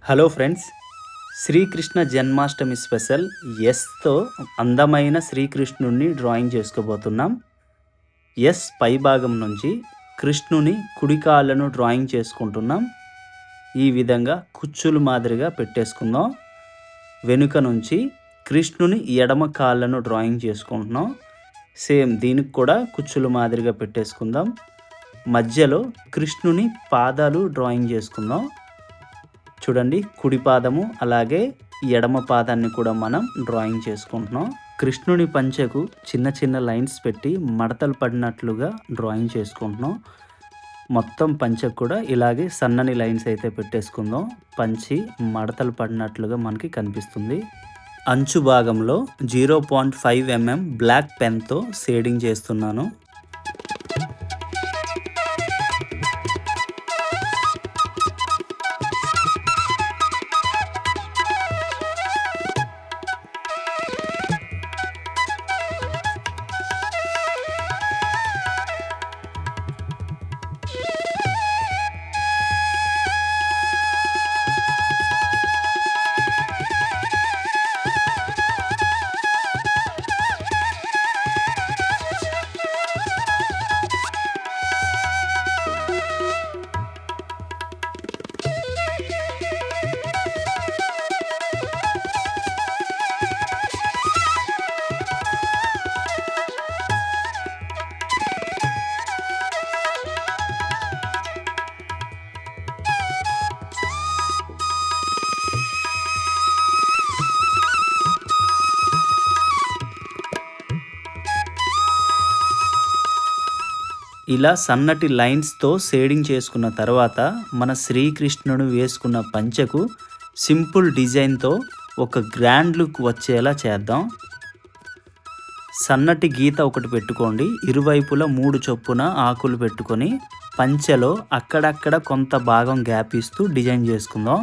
Hello friends, Srikrishna Janmashtami special ఎస్తో అందమైన శ్రీకృష్ణుడిని డ్రాయింగ్ చేసుకోబోతున్నాం. ఎస్ పై భాగం నుంచి కృష్ణుని కుడి కాళ్ళను డ్రాయింగ్ చేసుకుంటున్నాం. ఈ విధంగా కుచ్చులు మాదిరిగా పెట్టేసుకుందాం. వెనుక నుంచి కృష్ణుని ఎడమ కాళ్ళను డ్రాయింగ్ చేసుకుంటున్నాం. సేమ్ దీనికి కూడా కుచ్చులు మాదిరిగా పెట్టేసుకుందాం. మధ్యలో కృష్ణుని పాదాలు డ్రాయింగ్ చేసుకుందాం. చూడండి, కుడి పాదము అలాగే ఎడమ పాదాన్ని కూడా మనం డ్రాయింగ్ చేసుకుంటున్నాం. కృష్ణుని పంచెకు చిన్న చిన్న లైన్స్ పెట్టి మడతలు పడినట్లుగా డ్రాయింగ్ చేసుకుంటున్నాం. మొత్తం పంచెకు కూడా ఇలాగే సన్నని లైన్స్ అయితే పెట్టేసుకుందాం. పంచి మడతలు పడినట్లుగా మనకి కనిపిస్తుంది. అంచు భాగంలో 0.5 mm బ్లాక్ పెన్తో షేడింగ్ చేస్తున్నాను. ఇలా సన్నటి లైన్స్తో షేడింగ్ చేసుకున్న తర్వాత మన శ్రీకృష్ణుడు వేసుకున్న పంచెకు సింపుల్ డిజైన్తో ఒక గ్రాండ్ లుక్ వచ్చేలా చేద్దాం. సన్నటి గీత ఒకటి పెట్టుకోండి. ఇరువైపులా 3 చొప్పున ఆకులు పెట్టుకొని పంచెలో అక్కడక్కడ కొంత భాగం గ్యాప్ ఇస్తూ డిజైన్ చేసుకుందాం.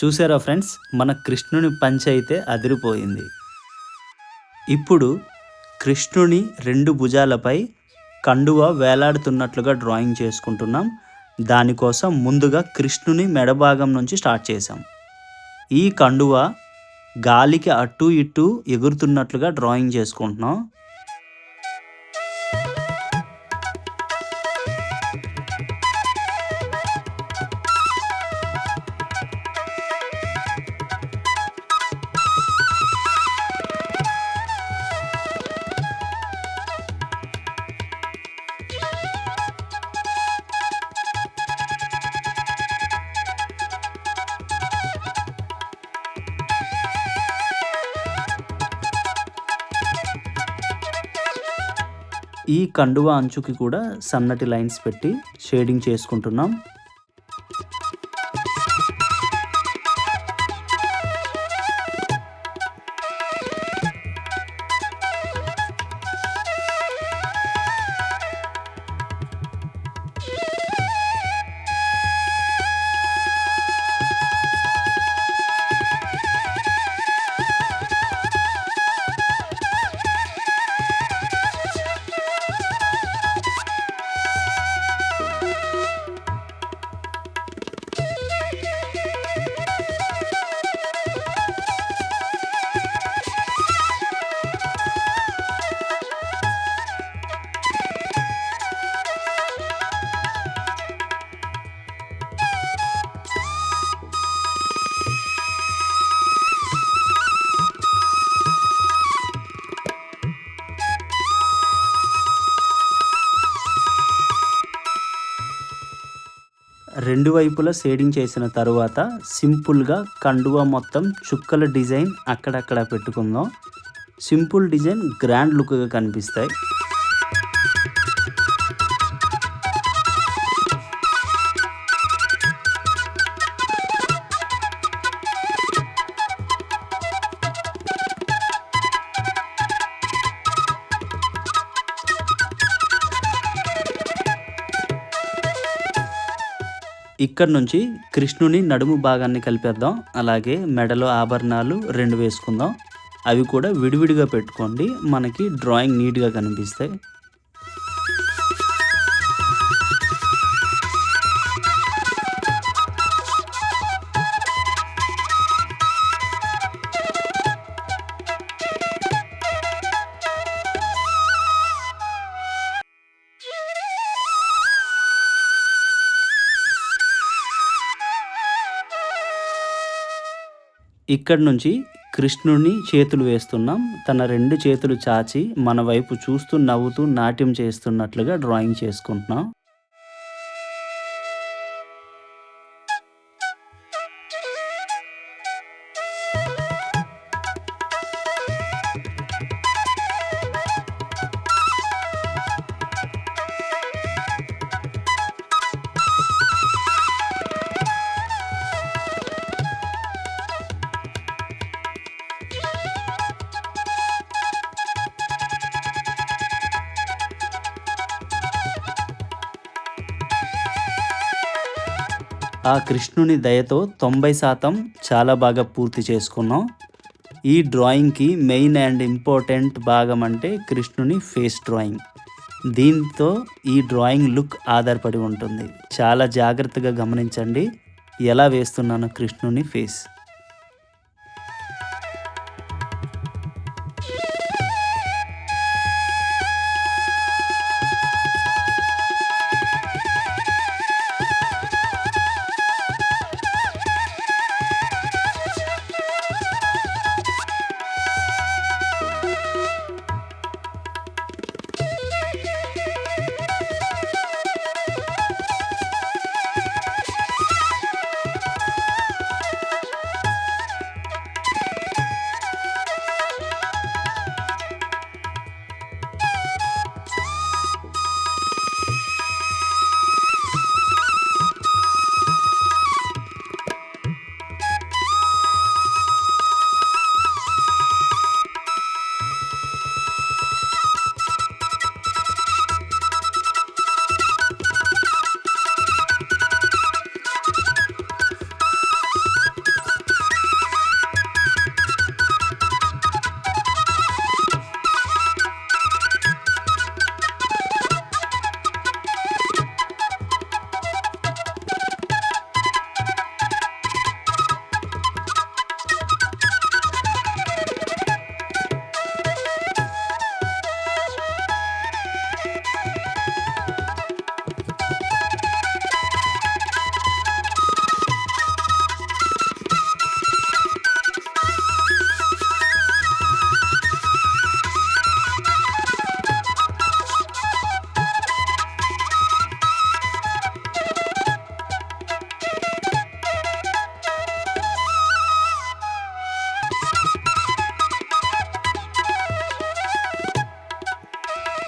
చూసారా ఫ్రెండ్స్, మన కృష్ణుని పంచె అయితే అదిరిపోయింది. ఇప్పుడు కృష్ణుని 2 భుజాలపై కండువ వేలాడుతున్నట్లుగా డ్రాయింగ్ చేసుకుంటున్నాం. దానికోసం ముందుగా కృష్ణుని మెడ భాగం నుంచి స్టార్ట్ చేసాం. ఈ కండువ గాలికి అటు ఇటు ఎగురుతున్నట్లుగా డ్రాయింగ్ చేసుకుంటున్నాం. ఈ కండువ అంచుకి కూడా సన్నటి లైన్స్ పెట్టి షేడింగ్ చేసుకుంటున్నాం. రెండు వైపులా షేడింగ్ చేసిన తర్వాత సింపుల్గా కండువా మొత్తం చుక్కల డిజైన్ అక్కడక్కడ పెట్టుకుందాం. సింపుల్ డిజైన్ గ్రాండ్ లుక్గా కనిపిస్తాయి. ఇక్కడ నుంచి కృష్ణుని నడుము భాగాన్ని కలిపేద్దాం. అలాగే మెడలో ఆభరణాలు 2 వేసుకుందాం. అవి కూడా విడివిడిగా పెట్టుకోండి, మనకి డ్రాయింగ్ నీట్‌గా కనిపిస్తాయి. ఇక్కడి నుంచి కృష్ణుడిని చేతులు వేస్తున్నాం. తన 2 చేతులు చాచి మన వైపు చూస్తూ నవ్వుతూ నాట్యం చేస్తున్నట్లుగా డ్రాయింగ్ చేసుకుంటున్నాం. ఆ కృష్ణుని దయతో 90% చాలా బాగా పూర్తి చేసుకున్నాం. ఈ డ్రాయింగ్‌కి మెయిన్ అండ్ ఇంపార్టెంట్ భాగం అంటే కృష్ణుని ఫేస్ డ్రాయింగ్. దీంతో ఈ డ్రాయింగ్ లుక్ ఆధారపడి ఉంటుంది. చాలా జాగ్రత్తగా గమనించండి ఎలా వేస్తున్నానో కృష్ణుని ఫేస్.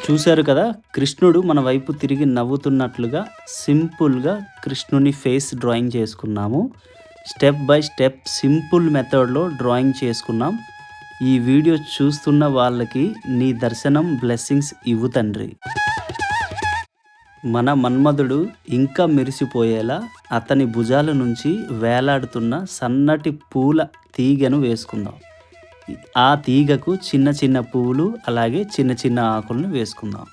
చూశారు కదా, కృష్ణుడు మన వైపు తిరిగి నవ్వుతున్నట్లుగా సింపుల్గా కృష్ణుని ఫేస్ డ్రాయింగ్ చేసుకున్నాము. స్టెప్ బై స్టెప్ సింపుల్ మెథడ్లో డ్రాయింగ్ చేసుకున్నాం. ఈ వీడియో చూస్తున్న వాళ్ళకి నీ దర్శనం బ్లెస్సింగ్స్ ఇవ్వు తండ్రి. మన మన్మధుడు ఇంకా మెరిసిపోయేలా అతని భుజాల నుంచి వేలాడుతున్న సన్నటి పూల తీగను వేసుకుందాం. ఆ తీగకు చిన్న చిన్న పువ్వులు అలాగే చిన్న చిన్న ఆకులను వేసుకుందాం.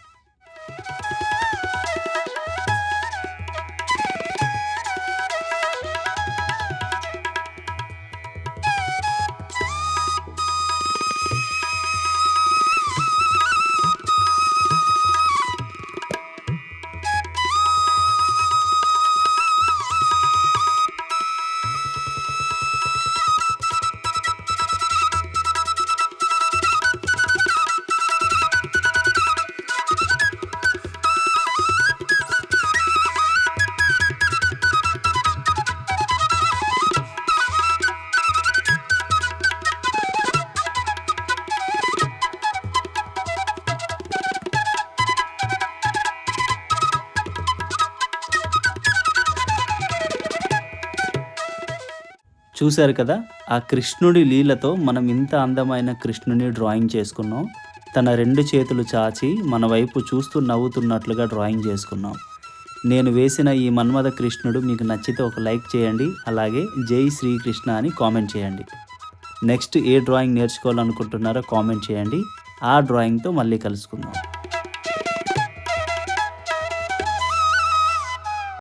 చూశారు కదా, ఆ కృష్ణుడి లీలతో మనం ఇంత అందమైన కృష్ణుని డ్రాయింగ్ చేసుకున్నాం. తన 2 చేతులు చాచి మన వైపు చూస్తూ నవ్వుతున్నట్లుగా డ్రాయింగ్ చేసుకున్నాం. నేను వేసిన ఈ మన్మథ కృష్ణుడు మీకు నచ్చితే ఒక లైక్ చేయండి. అలాగే జై శ్రీకృష్ణ అని కామెంట్ చేయండి. నెక్స్ట్ ఏ డ్రాయింగ్ నేర్చుకోవాలనుకుంటున్నారో కామెంట్ చేయండి. ఆ డ్రాయింగ్తో మళ్ళీ కలుసుకుందాం.